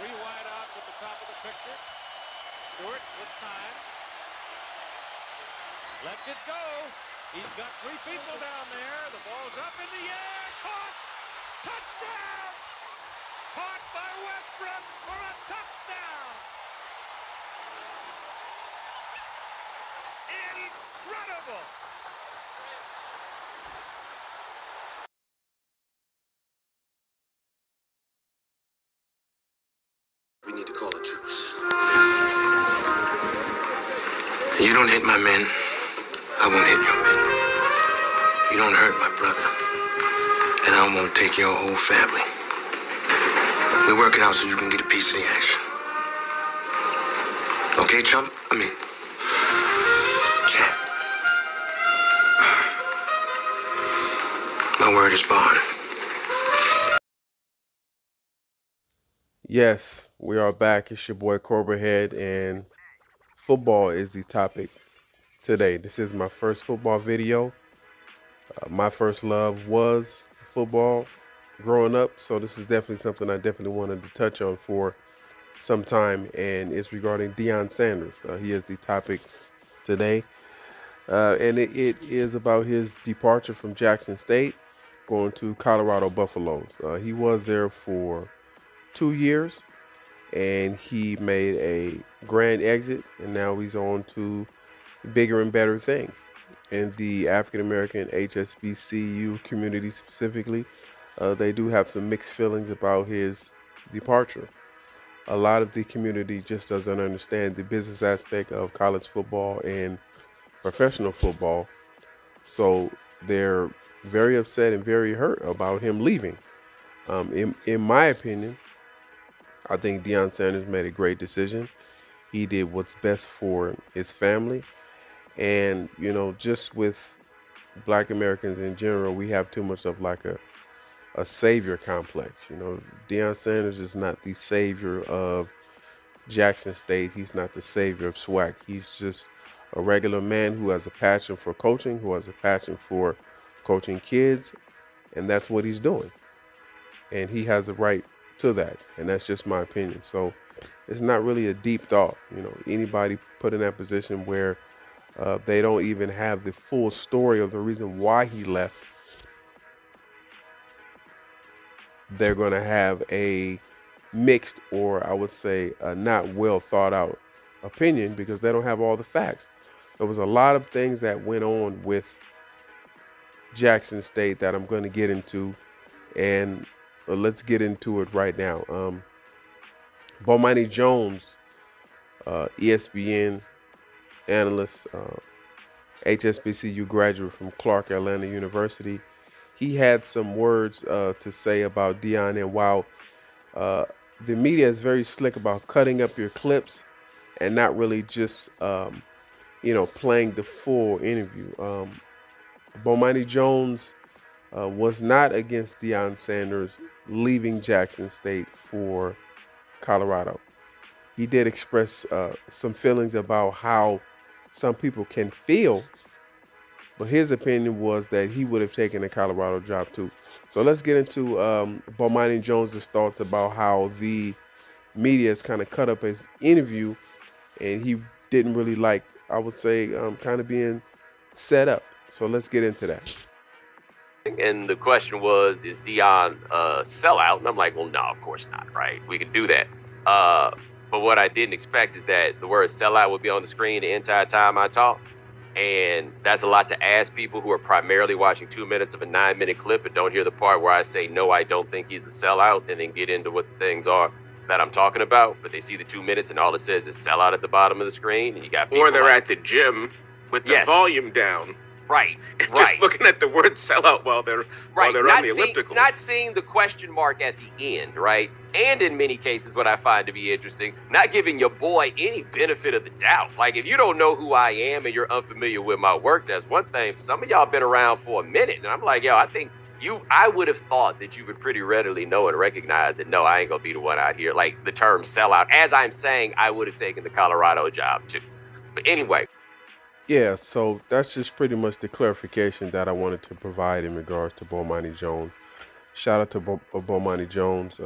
Three wide outs at the top of the picture. Stewart with time. Lets it go. He's got three people down there. The ball's up in the air. Caught. Touchdown. Caught by Westbrook for a touchdown. Incredible. We need to call a truce. You don't hit my men, I won't hit your men. You don't hurt my brother, and I won't take your whole family. We work it out so you can get a piece of the action. Okay, chump? Champ. My word is bond. Yes, we are back. It's your boy Cobrahead, and football is the topic today. This is my first football video. My first love was football growing up, so this is definitely something I definitely wanted to touch on for some time, and it's regarding Deion Sanders. He is the topic today, and it is about his departure from Jackson State, going to Colorado Buffaloes. He was there for 2 years, and he made a grand exit, and now he's on to bigger and better things. In the African American HSBCU community specifically, they do have some mixed feelings about his departure. A lot of the community just doesn't understand the business aspect of college football and professional football, so they're very upset and very hurt about him leaving. In my opinion, I think Deion Sanders made a great decision. He did what's best for his family. And, just with Black Americans in general, we have too much of like a savior complex. Deion Sanders is not the savior of Jackson State. He's not the savior of SWAC. He's just a regular man who has a passion for coaching, who has a passion for coaching kids, and that's what he's doing. And he has a right to that, and that's just my opinion. So it's not really a deep thought. Anybody put in that position where they don't even have the full story of the reason why he left, they're going to have a mixed, or I would say a not well thought out opinion, because they don't have all the facts. There was a lot of things that went on with Jackson State that I'm going to get into, and let's get into it right now. Bomani Jones, ESPN analyst, HSBCU graduate from Clark Atlanta University. He had some words to say about Deion, and while the media is very slick about cutting up your clips and not really just playing the full interview, Bomani Jones was not against Deion Sanders leaving Jackson State for Colorado. He did express some feelings about how some people can feel, but his opinion was that he would have taken a Colorado job too. So let's get into Bomani Jones' thoughts about how the media has kind of cut up his interview, and he didn't really like, I would say, kind of being set up. So let's get into that. And the question was, is Deion a sellout? And I'm like, well, no, of course not, right? We can do that. But what I didn't expect is that the word sellout would be on the screen the entire time I talk. And that's a lot to ask people who are primarily watching 2 minutes of a 9-minute clip and don't hear the part where I say, no, I don't think he's a sellout, and then get into what the things are that I'm talking about. But they see the 2 minutes and all it says is sellout at the bottom of the screen. And you got people or they're at the gym with the volume down. Right, and just looking at the word sellout while they're on the elliptical. Not seeing the question mark at the end, right? And in many cases, what I find to be interesting, not giving your boy any benefit of the doubt. Like, if you don't know who I am and you're unfamiliar with my work, that's one thing. Some of y'all been around for a minute, and I'm like, yo, I would have thought that you would pretty readily know and recognize that, no, I ain't gonna be the one out here. Like, the term sellout, as I'm saying, I would have taken the Colorado job too. But anyway. Yeah, so that's just pretty much the clarification that I wanted to provide in regards to Bomani Jones. Shout out to Bomani Jones.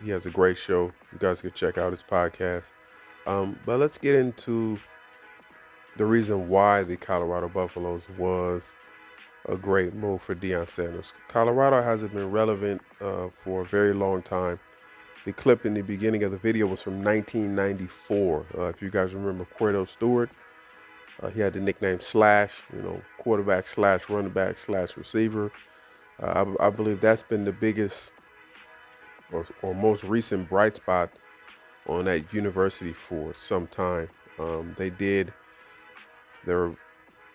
He has a great show. You guys can check out his podcast. But let's get into the reason why the Colorado Buffaloes was a great move for Deion Sanders. Colorado hasn't been relevant for a very long time. The clip in the beginning of the video was from 1994. If you guys remember Cordell Stewart, he had the nickname Slash, quarterback slash running back slash receiver. I believe that's been the biggest or most recent bright spot on that university for some time. They did their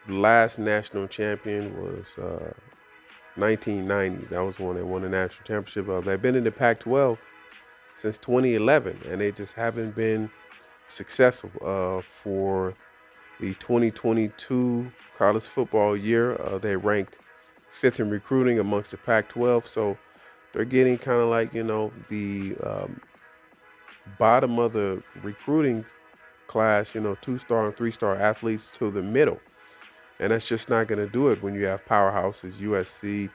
last national champion was 1990. That was when they won the national championship. They've been in the Pac-12 since 2011, and they just haven't been successful. For the 2022 college football year, they ranked 5th in recruiting amongst the Pac-12, so they're getting kind of like, the bottom of the recruiting class, 2-star and 3-star athletes to the middle. And that's just not going to do it when you have powerhouses, USC,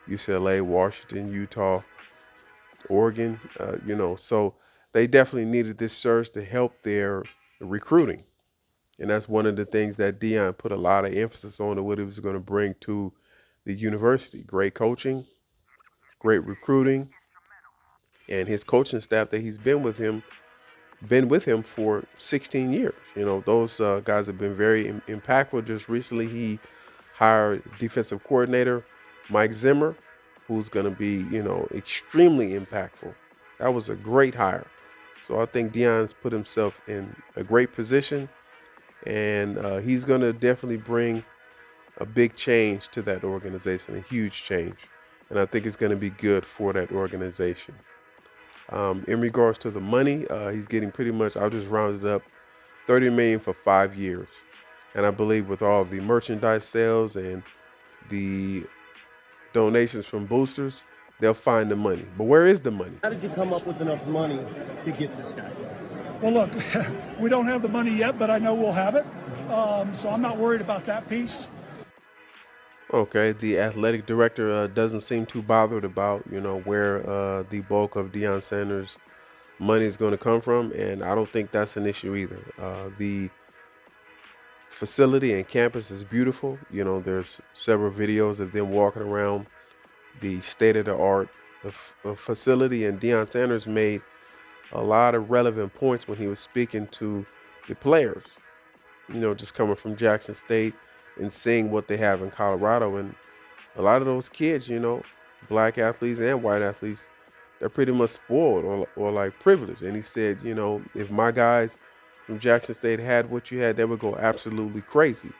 UCLA, Washington, Utah, Oregon, So they definitely needed this surge to help their recruiting. And that's one of the things that Deion put a lot of emphasis on, what he was going to bring to the university. Great coaching, great recruiting, and his coaching staff that he's been with him for 16 years. Those guys have been very impactful. Just recently, he hired defensive coordinator Mike Zimmer, who's going to be, extremely impactful. That was a great hire. So I think Deion's put himself in a great position, and he's going to definitely bring a big change to that organization, a huge change. And I think it's going to be good for that organization. In regards to the money, he's getting pretty much, I'll just round it up, $30 million for 5 years. And I believe with all the merchandise sales and the donations from boosters, they'll find the money. But where is the money? How did you come up with enough money to get this guy? Well, look, we don't have the money yet, but I know we'll have it. So I'm not worried about that piece. Okay, the athletic director doesn't seem too bothered about, where the bulk of Deion Sanders' money is going to come from, and I don't think that's an issue either. The facility and campus is beautiful. There's several videos of them walking around the state-of-the-art facility, and Deion Sanders made a lot of relevant points when he was speaking to the players, just coming from Jackson State and seeing what they have in Colorado. And a lot of those kids, black athletes and white athletes, they're pretty much spoiled or like privileged. And he said, if my guys from Jackson State had what you had, they would go absolutely crazy.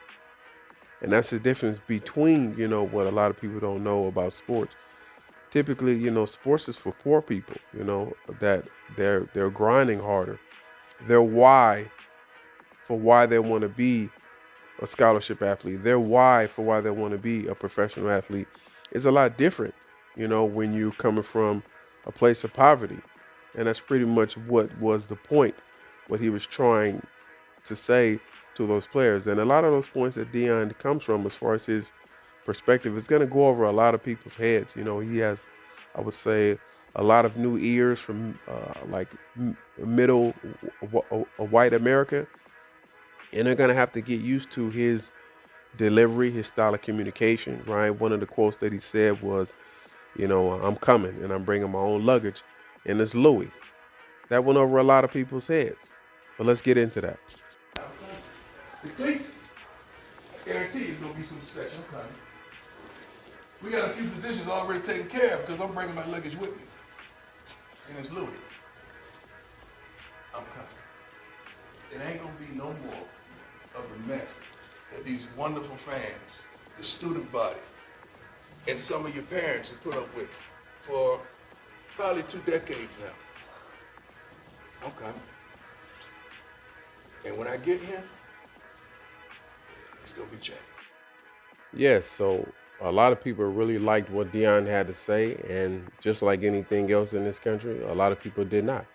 And that's the difference between, what a lot of people don't know about sports. Typically, sports is for poor people, that they're grinding harder. Their why for why they want to be a scholarship athlete, their why for why they want to be a professional athlete is a lot different, when you're coming from a place of poverty. And that's pretty much what was the point, what he was trying to say to those players. And a lot of those points that Deion comes from, as far as his perspective, is going to go over a lot of people's heads. He has, I would say, a lot of new ears from like middle white America. And they're going to have to get used to his delivery, his style of communication, right? One of the quotes that he said was, I'm coming and I'm bringing my own luggage, and it's Louis. That went over a lot of people's heads. But let's get into that. The cleats, I guarantee you, it's going to be some special. We got a few positions already taken care of because I'm bringing my luggage with me. And it's Louis. I'm coming. It ain't going to be no more of the mess that these wonderful fans, the student body, and some of your parents have put up with for probably 2 decades now. I'm coming. And when I get here, it's going to be changed. Yes, so a lot of people really liked what Deion had to say, and just like anything else in this country, a lot of people did not.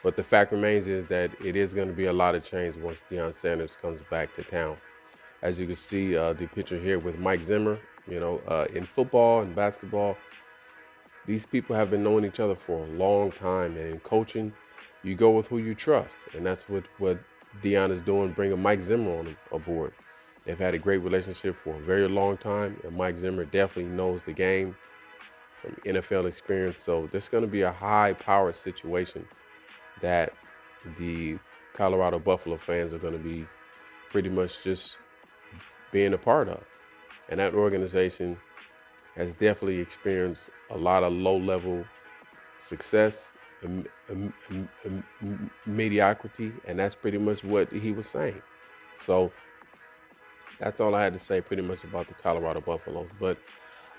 But the fact remains is that it is going to be a lot of change once Deion Sanders comes back to town. As you can see, the picture here with Mike Zimmer, in football and basketball, these people have been knowing each other for a long time, and in coaching, you go with who you trust, and that's what Deion is doing, bringing Mike Zimmer on aboard. They've had a great relationship for a very long time, and Mike Zimmer definitely knows the game from NFL experience. So this is going to be a high-powered situation that the Colorado Buffalo fans are going to be pretty much just being a part of. And that organization has definitely experienced a lot of low-level success and mediocrity, and that's pretty much what he was saying. So that's all I had to say pretty much about the Colorado Buffaloes. But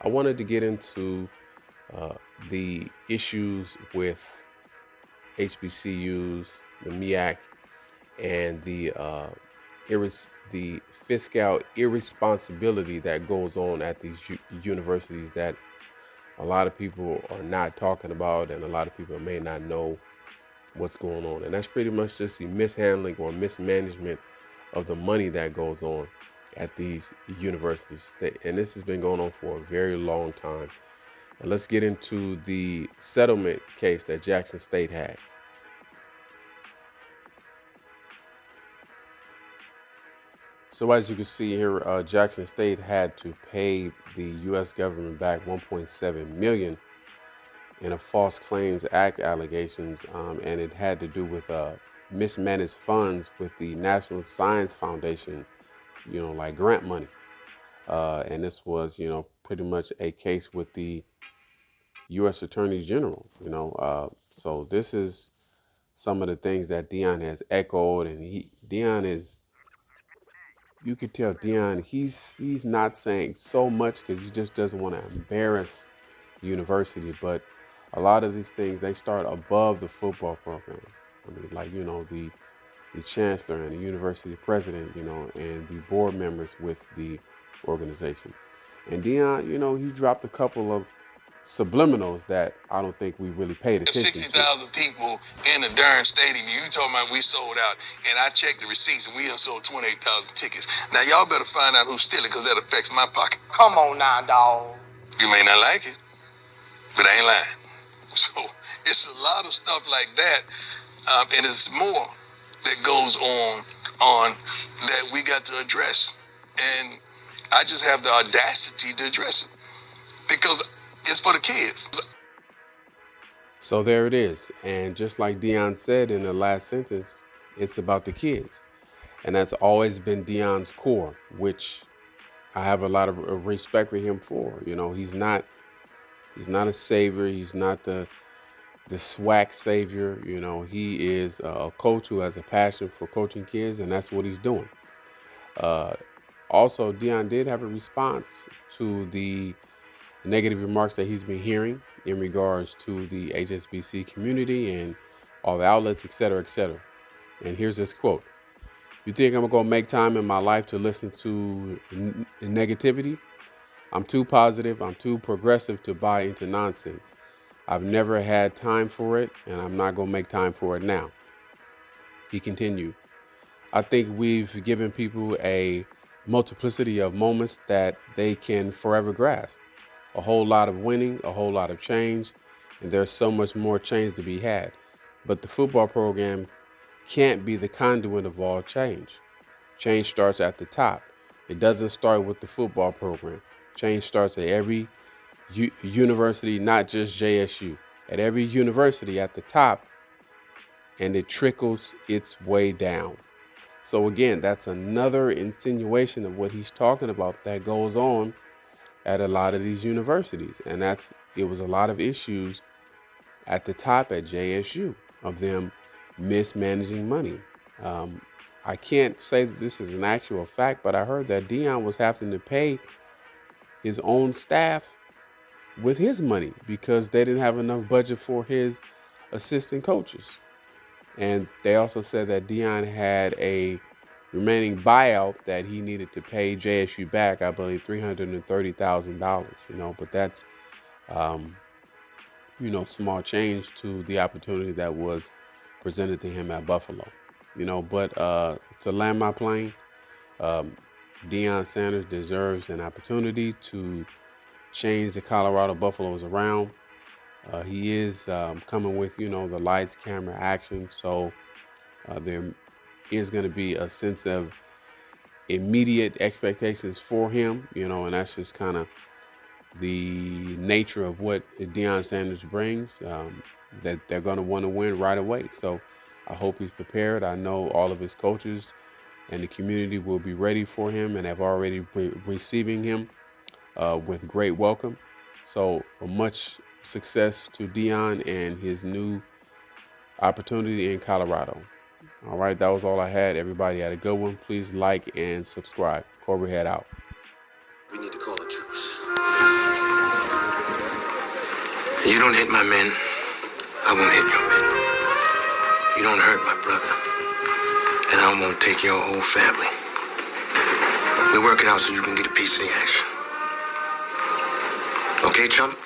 I wanted to get into the issues with HBCUs, the MEAC, and the fiscal irresponsibility that goes on at these universities that a lot of people are not talking about, and a lot of people may not know what's going on. And that's pretty much just the mishandling or mismanagement of the money that goes on at these universities. And this has been going on for a very long time. And let's get into the settlement case that Jackson State had. So as you can see here, Jackson State had to pay the U.S. government back $1.7 million in a False Claims Act allegations, and it had to do with mismanaged funds with the National Science Foundation, like grant money. And this was, pretty much a case with the U.S. Attorney General, so this is some of the things that Deion has echoed, and Deion is, you could tell Deion, he's not saying so much because he just doesn't want to embarrass the university, but a lot of these things, they start above the football program. I mean, like, the chancellor and the university president, and the board members with the organization. And Deion, he dropped a couple of subliminals that I don't think we really paid attention to. 60,000 people in the darn stadium. You talking about we sold out, and I checked the receipts, and we done sold 28,000 tickets. Now, y'all better find out who's stealing, because that affects my pocket. Come on now, dawg. You may not like it, but I ain't lying. So it's a lot of stuff like that, and it's more that goes on that we got to address. And I just have the audacity to address it, because it's for the kids. So there it is. And just like Deion said in the last sentence, it's about the kids. And that's always been Deion's core, which I have a lot of respect for him for. He's not a savior. He's not the SWAC savior. He is a coach who has a passion for coaching kids, and that's what he's doing. Also, Deion did have a response to the negative remarks that he's been hearing in regards to the HSBC community and all the outlets, et cetera, et cetera. And here's his quote. "You think I'm going to make time in my life to listen to negativity? I'm too positive. I'm too progressive to buy into nonsense. I've never had time for it, and I'm not going to make time for it now." He continued, "I think we've given people a multiplicity of moments that they can forever grasp. A whole lot of winning, a whole lot of change, and there's so much more change to be had. But the football program can't be the conduit of all change. Change starts at the top. It doesn't start with the football program. Change starts at every university, not just JSU. At every university at the top, and it trickles its way down." So again, that's another insinuation of what he's talking about that goes on at a lot of these universities. And it was a lot of issues at the top at JSU of them mismanaging money. I can't say that this is an actual fact, but I heard that Deion was having to pay his own staff with his money because they didn't have enough budget for his assistant coaches. And they also said that Deion had a remaining buyout that he needed to pay JSU back, I believe $330,000, but that's, small change to the opportunity that was presented to him at Buffalo, but to land my plane, Deion Sanders deserves an opportunity to change the Colorado Buffaloes around. He is coming with, the lights, camera, action. So there is going to be a sense of immediate expectations for him, and that's just kind of the nature of what Deion Sanders brings, that they're going to want to win right away. So I hope he's prepared. I know all of his coaches and the community will be ready for him and have already been receiving him with great welcome. So much success to Deion and his new opportunity in Colorado. All right, that was all I had. Everybody had a good one. Please like and subscribe. Cobra Head out. We need to call a truce. You don't hit my men, I won't hit your men. You don't hurt my brother, and I won't take your whole family. We work it out so you can get a piece of the action. Okay, chump?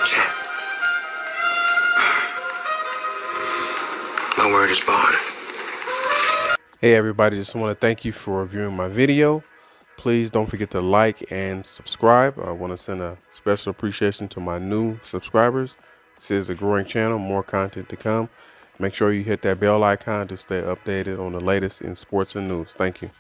Champ. My word is bond. Hey everybody, just want to thank you for viewing my video. Please don't forget to like and subscribe. I want to send a special appreciation to my new subscribers. This is a growing channel, more content to come. Make sure you hit that bell icon to stay updated on the latest in sports and news. Thank you.